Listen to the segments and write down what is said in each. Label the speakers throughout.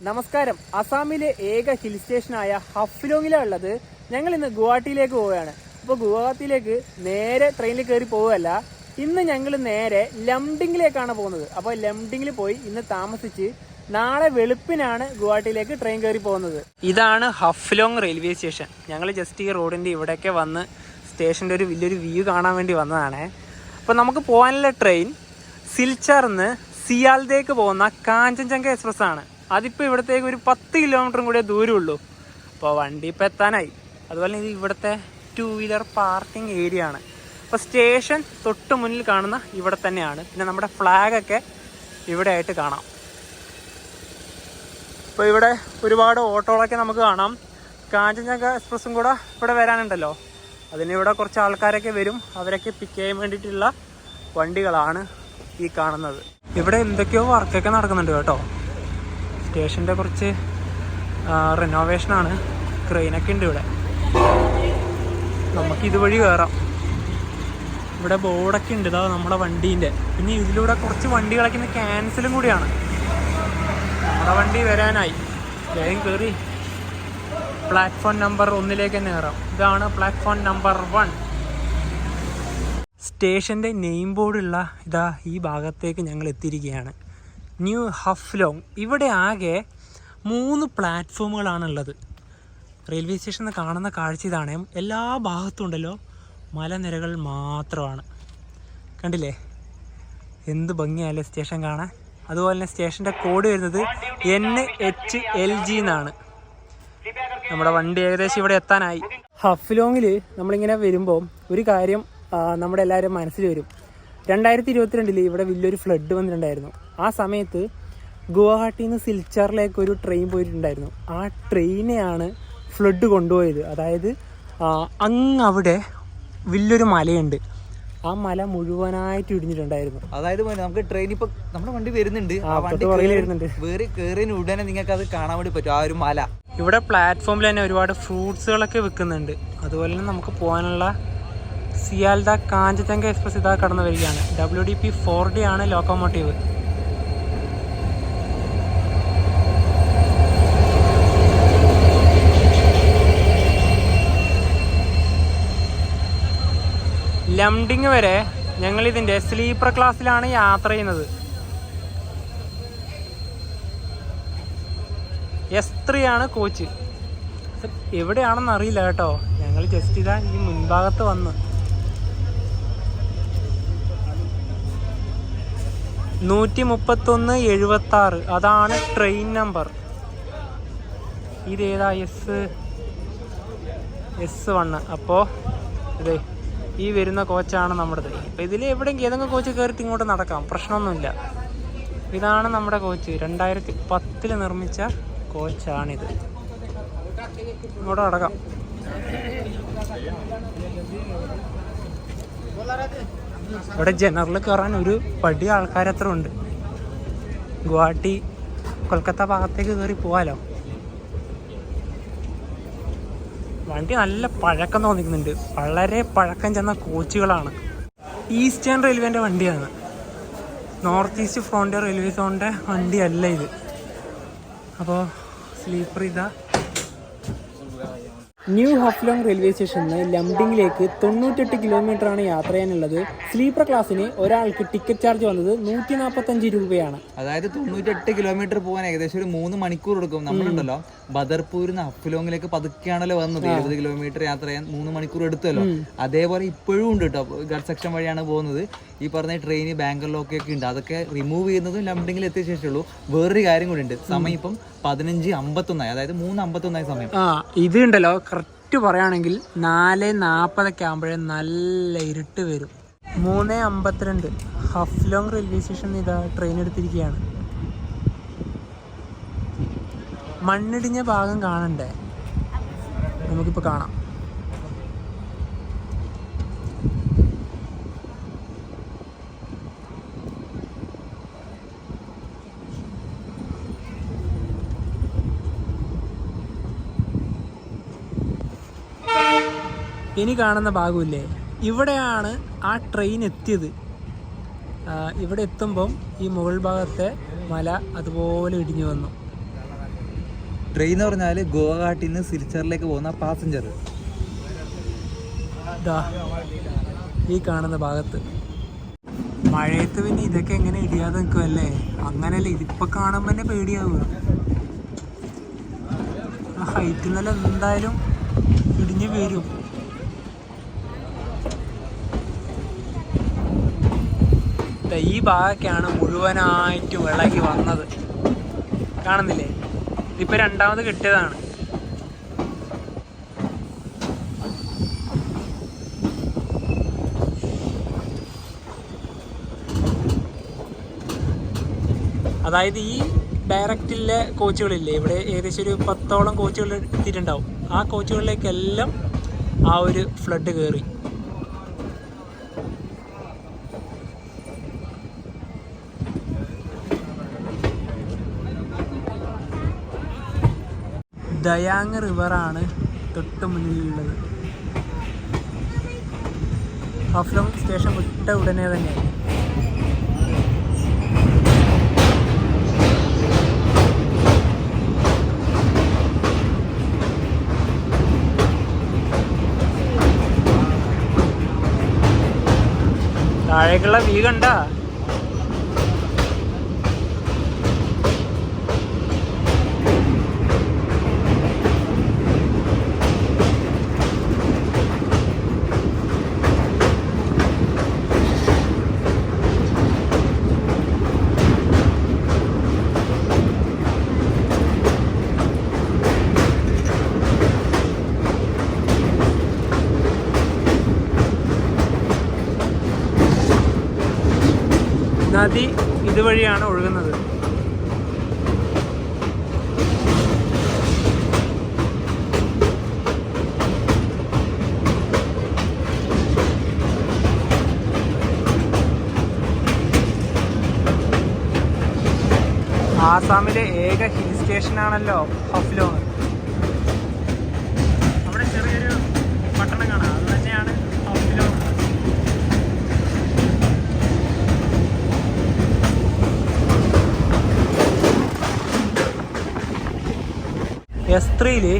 Speaker 1: നമസ്കാരം. അസാമിലെ ഏക ഹിൽ സ്റ്റേഷനായ ഹഫ്ലോങ്ങിലാണ് ഉള്ളത്. ഞങ്ങൾ ഇന്ന് ഗുവാഹട്ടിയിലേക്ക് പോവുകയാണ്. അപ്പോൾ ഗുവാഹട്ടിയിലേക്ക് നേരെ ട്രെയിനിൽ കയറി പോവുകയല്ല, ഇന്ന് ഞങ്ങൾ നേരെ ലംഡിങ്ങിലേക്കാണ് പോകുന്നത്. അപ്പോൾ ലംഡിങ്ങിൽ പോയി ഇന്ന് താമസിച്ച് നാളെ വെളുപ്പിനാണ് ഗുവാഹട്ടിയിലേക്ക് ട്രെയിൻ കയറി പോകുന്നത്. ഇതാണ് ഹഫ്ലോങ് റെയിൽവേ സ്റ്റേഷൻ. ഞങ്ങൾ ജസ്റ്റ് ഈ റോഡിൻ്റെ ഇവിടെയൊക്കെ വന്ന് സ്റ്റേഷൻ്റെ ഒരു വലിയൊരു വ്യൂ കാണാൻ വേണ്ടി വന്നതാണ്. അപ്പോൾ നമുക്ക് പോകാനുള്ള ട്രെയിൻ സിൽച്ചാറിന്ന് സിയാൽദേക്ക് പോകുന്ന കാഞ്ചൻജംഗ എക്സ്പ്രസ് ആണ്. അതിപ്പോൾ ഇവിടത്തേക്ക് ഒരു 10 കിലോമീറ്ററും കൂടെ ദൂരമുള്ളൂ. അപ്പോൾ വണ്ടി ഇപ്പോൾ എത്താനായി. അതുപോലെ ഇത് ഇവിടുത്തെ 2 വീലർ പാർക്കിംഗ് ഏരിയ ആണ്. അപ്പോൾ സ്റ്റേഷൻ തൊട്ട് മുന്നിൽ കാണുന്ന ഇവിടെ തന്നെയാണ്. പിന്നെ നമ്മുടെ ഫ്ലാഗൊക്കെ ഇവിടെ ആയിട്ട് കാണാം. ഇപ്പോൾ ഇവിടെ ഒരുപാട് ഓട്ടോകളൊക്കെ നമുക്ക് കാണാം. കാഞ്ചൻജംഗ എക്സ്പ്രസ്സും കൂടെ ഇവിടെ വരാനുണ്ടല്ലോ. അതിനിവിടെ കുറച്ച് ആൾക്കാരൊക്കെ വരും. അവരൊക്കെ പിക്ക് ചെയ്യാൻ വേണ്ടിയിട്ടുള്ള വണ്ടികളാണ് ഈ കാണുന്നത്. ഇവിടെ എന്തൊക്കെയോ വർക്കൊക്കെ നടക്കുന്നുണ്ട് കേട്ടോ. സ്റ്റേഷൻ്റെ കുറച്ച് റിനോവേഷനാണ്. ക്രെയിനൊക്കെ ഉണ്ട് ഇവിടെ. നമുക്ക് ഇതുവഴി കയറാം. ഇവിടെ ബോർഡൊക്കെ ഉണ്ട് ഇതാ നമ്മുടെ വണ്ടീൻ്റെ. പിന്നെ ഇതിലൂടെ കുറച്ച് വണ്ടികളൊക്കെ ഇന്ന് ക്യാൻസലും കൂടിയാണ്. നമ്മുടെ വണ്ടി വരാനായി. വേഗം കയറി പ്ലാറ്റ്ഫോം നമ്പർ 1 തന്നെ കയറാം. ഇതാണ് പ്ലാറ്റ്ഫോം നമ്പർ 1. സ്റ്റേഷൻ്റെ നെയിം ബോർഡുള്ള ഇതാ ഈ ഭാഗത്തേക്ക് ഞങ്ങൾ എത്തിയിരിക്കുകയാണ്. ന്യൂ ഹഫ്ലോങ്. ഇവിടെ ആകെ 3 പ്ലാറ്റ്ഫോമുകളാണുള്ളത്. റെയിൽവേ സ്റ്റേഷനിൽ കാണുന്ന കാഴ്ച ഇതാണ്. എല്ലാ ഭാഗത്തും ഉണ്ടല്ലോ മലനിരകൾ മാത്രമാണ്. കണ്ടില്ലേ എന്ത് ഭംഗിയല്ലേ സ്റ്റേഷൻ കാണാൻ. അതുപോലെ തന്നെ സ്റ്റേഷൻ്റെ കോഡ് വരുന്നത് NHLG എന്നാണ്. നമ്മുടെ വണ്ടി ഏകദേശം ഇവിടെ എത്താനായി. ഹഫ്ലോങ്ങിൽ നമ്മളിങ്ങനെ വരുമ്പോൾ ഒരു കാര്യം നമ്മുടെ എല്ലാവരും മനസ്സിൽ വരും. 2022 ഇവിടെ വലിയൊരു ഫ്ലഡ് വന്നിട്ടുണ്ടായിരുന്നു. ആ സമയത്ത് ഗുവാഹട്ടിയിൽ നിന്ന് സിൽച്ചാറിലേക്ക് ഒരു ട്രെയിൻ പോയിട്ടുണ്ടായിരുന്നു. ആ ട്രെയിനെയാണ് ഫ്ലഡ് കൊണ്ടുപോയത്. അതായത് അവിടെ വലിയൊരു മലയുണ്ട്. ആ മല മുഴുവനായിട്ട് ഇടിഞ്ഞിട്ടുണ്ടായിരുന്നു.
Speaker 2: അതായത് നമുക്ക് ട്രെയിൻ ഇപ്പൊ നമ്മുടെ വണ്ടി വരുന്നുണ്ട്, വേറെ കയറിന് ഉടനെ നിങ്ങൾക്ക് അത് കാണാൻ വേണ്ടി പറ്റും. ആ ഒരു മല
Speaker 1: ഇവിടെ പ്ലാറ്റ്ഫോമിൽ തന്നെ ഒരുപാട് ഫ്രൂട്ട്സുകളൊക്കെ വിൽക്കുന്നുണ്ട്. അതുപോലെ തന്നെ നമുക്ക് പോകാനുള്ള സിയാൽദ കാഞ്ചൻജംഗ എക്സ്പ്രസ് ഇതാ കടന്നു വരികയാണ്. WDP 4D ആണ് ലോക്കോമോട്ടീവ്. ലംഡിങ് വരെ ഞങ്ങളിതിൻ്റെ സ്ലീപ്പർ ക്ലാസ്സിലാണ് യാത്ര ചെയ്യുന്നത്. S3 ആണ് കോച്ച്. എവിടെയാണെന്ന് അറിയില്ല കേട്ടോ. ഞങ്ങൾ ജസ്റ്റ് ഇതാ ഈ മുൻഭാഗത്ത് വന്ന് 13176 അതാണ് ട്രെയിൻ നമ്പർ. ഇതേതാ S1. അപ്പോൾ ഇതേ ഈ വരുന്ന കോച്ചാണ് നമ്മുടേത്. അപ്പോൾ ഇതിൽ എവിടെയെങ്കിലും ഏതെങ്കിലും കോച്ച് കയറിയിട്ട് ഇങ്ങോട്ട് നടക്കാം, പ്രശ്നമൊന്നുമില്ല. ഇതാണ് നമ്മുടെ കോച്ച്. 2010 നിർമ്മിച്ച കോച്ചാണിത്. ഇങ്ങോട്ട് നടക്കാം. ഇവിടെ ജനറൽ കയറാൻ ഒരു പടി ആൾക്കാരത്ര ഉണ്ട്. ഗുവാഹട്ടി കൊൽക്കത്ത ഭാഗത്തേക്ക് കയറി പോകാലോ. വണ്ടി നല്ല പഴക്കം തോന്നിക്കുന്നുണ്ട്. വളരെ പഴക്കം ചെന്ന കോച്ചുകളാണ്. ഈസ്റ്റേൺ റെയിൽവേൻ്റെ വണ്ടിയാണ്. നോർത്ത് ഈസ്റ്റ് ഫ്രോണ്ടിയർ റെയിൽവേ സോണിൻ്റെ വണ്ടിയല്ല ഇത്. അപ്പോൾ സ്ലീപ്പർ ഇതാ. ന്യൂ ഹഫ്ലോങ് റെയിൽവേ സ്റ്റേഷനിൽ നിന്ന് ലംഡിങ്ങിലേക്ക് 98 കിലോമീറ്ററാണ് യാത്ര ചെയ്യാനുള്ളത്. സ്ലീപ്പർ ക്ലാസ്സിന് ഒരാൾക്ക് ടിക്കറ്റ് ചാർജ് വന്നത് 145 രൂപയാണ്.
Speaker 2: അതായത് 98 കിലോമീറ്റർ പോകാൻ ഏകദേശം ഒരു 3 മണിക്കൂർ എടുക്കും. നമ്മളുണ്ടല്ലോ ബദർപൂരിൽ നിന്ന് ഹഫ്ലോങ്ങിലേക്ക് പതുക്കെയാണല്ലോ വന്നത്. 70 കിലോമീറ്റർ യാത്ര ചെയ്യാൻ 3 മണിക്കൂർ എടുത്തല്ലോ. അതേപോലെ ഇപ്പോഴും ഉണ്ട് കേട്ടോ. ഗഡ് സെക്ഷൻ വഴിയാണ് പോകുന്നത്. ഈ പറഞ്ഞ ട്രെയിൻ ബാംഗ്ലൂരിലൊക്കെ ഉണ്ട്. അതൊക്കെ റിമൂവ് ചെയ്യുന്നതും ലംഡിങ്ങിൽ എത്തിയ ശേഷമുള്ളൂ. വേറൊരു കാര്യം കൂടി ഉണ്ട്. സമയം ഇപ്പം 15:51, അതായത് 3:51 സമയം.
Speaker 1: ഇത് ഉണ്ടല്ലോ കറക്റ്റ് പറയുകയാണെങ്കിൽ 4:40 ആകുമ്പോഴേ നല്ല ഇരുട്ട് വരും. 3:52 ഹഫ്ലോങ് റെയിൽവേ സ്റ്റേഷനിൽ ഇതാ ട്രെയിൻ എടുത്തിരിക്കുകയാണ്. മണ്ണിടിഞ്ഞ ഭാഗം കാണണ്ടേ? നമുക്കിപ്പോൾ കാണാം. ഇനി കാണുന്ന ഭാഗമില്ലേ, ഇവിടെയാണ് ആ ട്രെയിൻ എത്തിയത്. ഇവിടെ എത്തുമ്പം ഈ മുകൾ ഭാഗത്തെ മല അതുപോലെ ഇടിഞ്ഞു വന്നു.
Speaker 2: ട്രെയിൻ എന്ന് പറഞ്ഞാൽ ഗുവാഹട്ടിയിൽ നിന്ന് സിൽച്ചറിലേക്ക് പോകുന്ന പാസഞ്ചർ.
Speaker 1: ഈ കാണുന്ന ഭാഗത്ത് മഴയത്ത് പിന്നെ ഇതൊക്കെ എങ്ങനെ ഇടിയാതെ നിൽക്കുമല്ലേ? അങ്ങനെയല്ല, ഇതിപ്പോൾ കാണുമ്പോൾ തന്നെ പേടിയാവുക. ആ ഹൈറ്റിൽ നിന്നെല്ലാം എന്തായാലും ഇടിഞ്ഞ് വരും. ഈ ഭാഗമൊക്കെയാണ് മുഴുവനായിട്ടും വെള്ളമാക്കി വന്നത്. കാണുന്നില്ലേ? ഇതിപ്പോൾ രണ്ടാമത് കിട്ടിയതാണ്. അതായത് ഈ ഡയറക്റ്റിലെ കോച്ചുകളില്ലേ, ഇവിടെ ഏകദേശം ഒരു 10ഓളം കോച്ചുകൾ എത്തിയിട്ടുണ്ടാവും. ആ കോച്ചുകളിലേക്കെല്ലാം ആ ഒരു ഫ്ലഡ് കയറി. ദയാങ് റിവറാണ് തൊട്ട് മുന്നിലുള്ളത്. ഹഫ്ലോങ് സ്റ്റേഷൻ വിട്ട ഉടനെ തന്നെ താഴേക്കുള്ള വ്യൂ കണ്ട. നദി ഇതുവഴിയാണ് ഒഴുകുന്നത്. ആസാമിലെ ഏക ഹിൽ സ്റ്റേഷനാണല്ലോ ഹഫ്ലോങ്. അവിടെ ചെറിയൊരു പട്ടണം കാണാം, അത് തന്നെയാണ് ഹഫ്ലോങ്. S3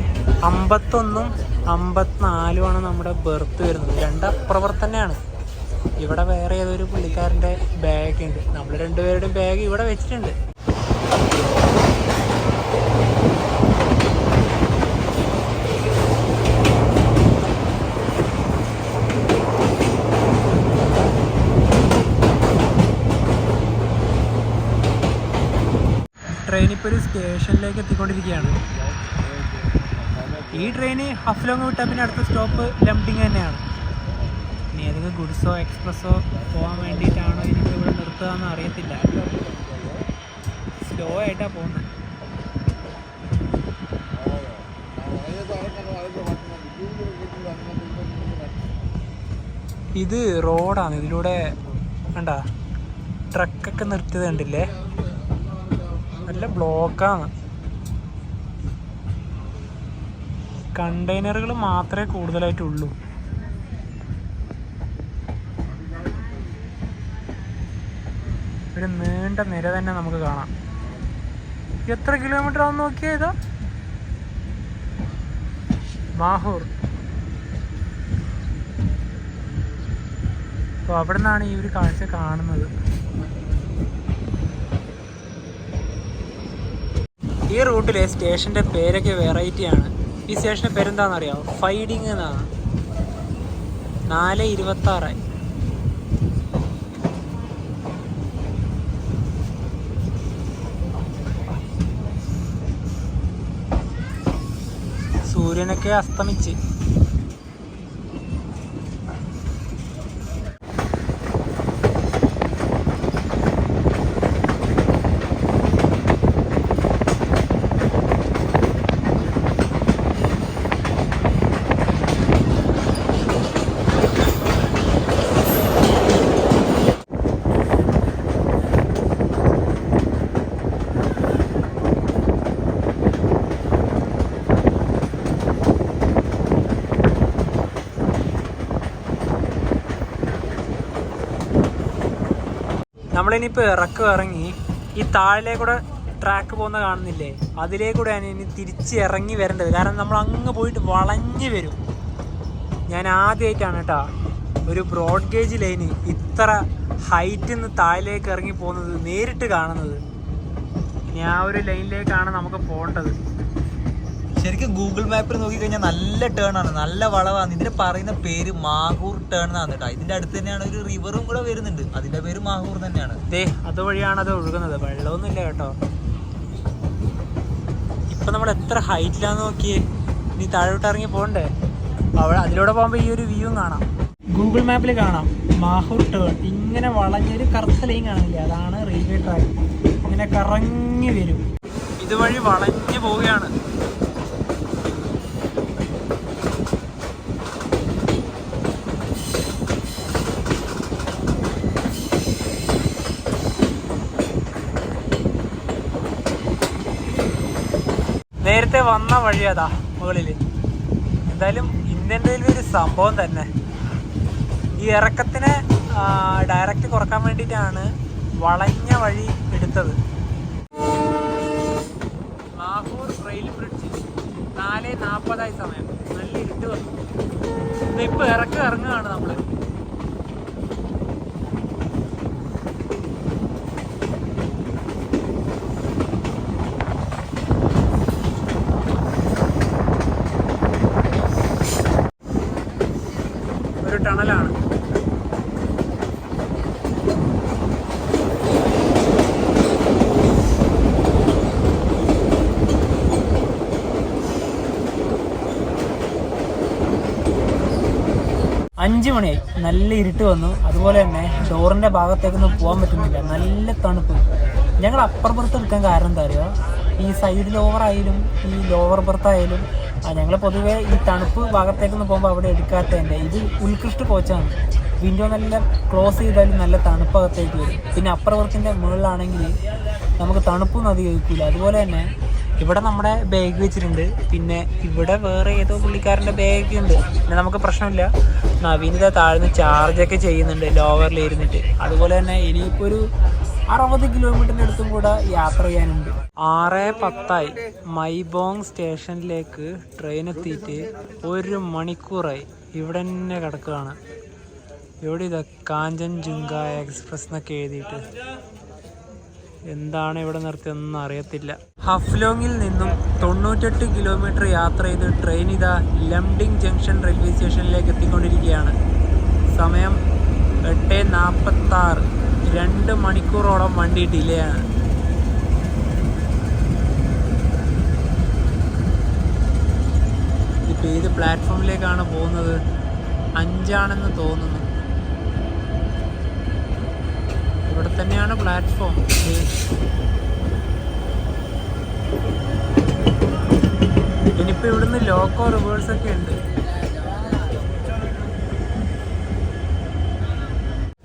Speaker 1: 51 54 നമ്മുടെ ബെർത്ത് വരുന്നത്. രണ്ടപ്പുറം തന്നെയാണ്. ഇവിടെ വേറെ ഏതൊരു പുള്ളിക്കാരൻ്റെ ബാഗ് ഉണ്ട്. നമ്മൾ രണ്ടുപേരുടെയും ബാഗ് ഇവിടെ വെച്ചിട്ടുണ്ട്. ട്രെയിൻ ഇപ്പോൾ ഒരു സ്റ്റേഷനിലേക്ക് എത്തിക്കൊണ്ടിരിക്കുകയാണ്. ഈ ട്രെയിന് ഹഫ്ലോങ് വിട്ടാൽ പിന്നെ അടുത്ത സ്റ്റോപ്പ് ലംഡിങ് തന്നെയാണ്. ഇനി ഏതെങ്കിലും ഗുഡ്സോ എക്സ്പ്രസ്സോ പോകാൻ വേണ്ടിയിട്ടാണോ ഇനിയിപ്പോൾ ഇവിടെ നിർത്തുകയെന്ന് അറിയത്തില്ല. സ്ലോ ആയിട്ടാണ് പോകുന്നത്. ഇത് റോഡാണ്. ഇതിലൂടെ കണ്ട ട്രക്കൊക്കെ നിർത്തിയത് കണ്ടില്ലേ? നല്ല ബ്ലോക്കാണ്. കണ്ടെയ്നറുകൾ മാത്രമേ കൂടുതലായിട്ടുള്ളൂ. ഒരു നീണ്ട നിര തന്നെ നമുക്ക് കാണാം. എത്ര കിലോമീറ്റർ ആണെന്ന് നോക്കിയാൽ ഇതാ മാഹൂർ. അപ്പോൾ അവിടെ നിന്നാണ് ഈ ഒരു കാഴ്ച കാണുന്നത്. ഈ റൂട്ടിലെ സ്റ്റേഷൻ്റെ പേരൊക്കെ വെറൈറ്റിയാണ്. ഈ സ്റ്റേഷൻ്റെ പേരെന്താണെന്നറിയാമോ? ഫൈഡിങ് എന്നാണ്. 4:26. സൂര്യനൊക്കെ അസ്തമിച്ച്. നമ്മളിനിപ്പോൾ ഇറങ്ങി ഈ താഴിലേക്കൂടെ ട്രാക്ക് പോകുന്ന കാണുന്നില്ലേ, അതിലേക്കൂടെയാണ് ഇനി തിരിച്ച് ഇറങ്ങി വരേണ്ടത്. കാരണം നമ്മൾ അങ്ങ് പോയിട്ട് വളഞ്ഞ് വരും. ഞാൻ ആദ്യമായിട്ടാണ് കേട്ടോ ഒരു ബ്രോഡ് ഗേജ് ലൈന് ഇത്ര ഹൈറ്റിൽ നിന്ന് താഴേക്ക് ഇറങ്ങി പോകുന്നത് നേരിട്ട് കാണുന്നത്. ഇനി ആ ഒരു ലൈനിലേക്കാണ് നമുക്ക് പോകേണ്ടത്.
Speaker 2: ശരിക്കും ഗൂഗിൾ മാപ്പിൽ നോക്കിക്കഴിഞ്ഞാൽ നല്ല ടേൺ ആണ്, നല്ല വളവാണ്. ഇതിന് പറയുന്ന പേര് മാഹൂർ ടേൺ എന്നാണ് കേട്ടോ. ഇതിന്റെ അടുത്ത് തന്നെയാണ് ഒരു റിവറും കൂടെ വരുന്നുണ്ട്, അതിന്റെ പേര് മാഹൂർ തന്നെയാണ്.
Speaker 1: അതുവഴിയാണ് അത് ഒഴുകുന്നത്, വെള്ളമൊന്നുമില്ല കേട്ടോ. ഇപ്പൊ നമ്മൾ എത്ര ഹൈറ്റിലാന്ന് നോക്കിയേ. ഇനി താഴോട്ട് ഇറങ്ങി പോകണ്ടേ, അതിലൂടെ പോകുമ്പോൾ ഈ ഒരു വ്യൂവും കാണാം. ഗൂഗിൾ മാപ്പിൽ കാണാം മാഹൂർ ടേൺ. ഇങ്ങനെ വളഞ്ഞൊരു കറുത്ത ലൈൻ കാണില്ല, അതാണ് റെയിൽവേ ട്രാക്ക്. ഇങ്ങനെ കറങ്ങി വരും, ഇതുവഴി വളഞ്ഞു പോവുകയാണ്. നേരത്തെ വന്ന വഴി അതാ മുകളിൽ. എന്തായാലും ഇന്ത്യൻ റെയിൽവേ ഒരു സംഭവം തന്നെ. ഈ ഇറക്കത്തിനെ ഡയറക്റ്റ് കുറക്കാൻ വേണ്ടിയിട്ടാണ് വളഞ്ഞ വഴി എടുത്തത്. മാഹൂർ റെയിൽ ബ്രിഡ്ജ് 4:40 സമയം. നല്ല ഇരുട്ട് വന്നു. ഇപ്പൊ ഇറങ്ങുകയാണ് നമ്മള്. ഒരു ടണലാണ്. അഞ്ച് മണിയായി, നല്ല ഇരുട്ട് വന്നു. അതുപോലെ തന്നെ ഡോറിൻ്റെ ഭാഗത്തേക്കൊന്നും പോകാൻ പറ്റുന്നില്ല, നല്ല തണുപ്പ്. ഞങ്ങൾ അപ്പർ ബർത്ത് എടുക്കാൻ കാരണം എന്താ പറയുക, ഈ സൈഡ് ലോവർ ആയാലും ഈ ലോവർ ബർത്ത് ആയാലും ഞങ്ങൾ പൊതുവേ ഈ തണുപ്പ് ഭാഗത്തേക്കൊന്നും പോകുമ്പോൾ അവിടെ എടുക്കാത്തതിൻ്റെ. ഇത് ഉത്കൃഷ്ട കോച്ചാണ്. വിൻഡോ നല്ല ക്ലോസ് ചെയ്താലും നല്ല തണുപ്പകത്തേക്ക് വരും. പിന്നെ അപ്പർ ബർത്തിൻ്റെ മുകളിലാണെങ്കിൽ നമുക്ക് തണുപ്പൊന്നും അധികം കഴിക്കില്ല. അതുപോലെ തന്നെ ഇവിടെ നമ്മുടെ ബാഗ് വെച്ചിട്ടുണ്ട്, പിന്നെ ഇവിടെ വേറെ ഏതോ പുള്ളിക്കാരൻ്റെ ബാഗ് ഉണ്ട്. പിന്നെ നമുക്ക് പ്രശ്നമില്ല, നവീനത താഴ്ന്ന് ചാർജൊക്കെ ചെയ്യുന്നുണ്ട് ലോവറിൽ ഇരുന്നിട്ട്. അതുപോലെ തന്നെ ഇനിയിപ്പോൾ ഒരു 60 കിലോമീറ്ററിൻ്റെ അടുത്തും കൂടെ യാത്ര ചെയ്യാനുണ്ട്. 6:10 മൈബോങ് സ്റ്റേഷനിലേക്ക് ട്രെയിൻ എത്തിയിട്ട് 1 മണിക്കൂറായി. ഇവിടെ തന്നെ കിടക്കുകയാണ്. ഇവിടെ ഇതാ കാഞ്ചൻജുങ്ക എക്സ്പ്രസ് എന്നൊക്കെ എഴുതിയിട്ട്. എന്താണ് ഇവിടെ നിർത്തിയൊന്നും അറിയത്തില്ല. ഹഫ്ലോങ്ങിൽ നിന്നും 98 കിലോമീറ്റർ യാത്ര ചെയ്ത് ട്രെയിൻ ഇതാ ലംഡിങ് ജംഗ്ഷൻ റെയിൽവേ സ്റ്റേഷനിലേക്ക് എത്തിക്കൊണ്ടിരിക്കുകയാണ്. സമയം 8:46. 2 മണിക്കൂറോളം വണ്ടി ഡിലേ ആണ്. ഇപ്പം ഏത് പ്ലാറ്റ്ഫോമിലേക്കാണ് പോകുന്നത്? 5 തോന്നുന്നു. ഇവിടെ തന്നെയാണ് പ്ലാറ്റ്ഫോം. ഇനിയിപ്പോൾ ഇവിടുന്ന് ലോക്കോ റിവേഴ്സൊക്കെ ഉണ്ട്.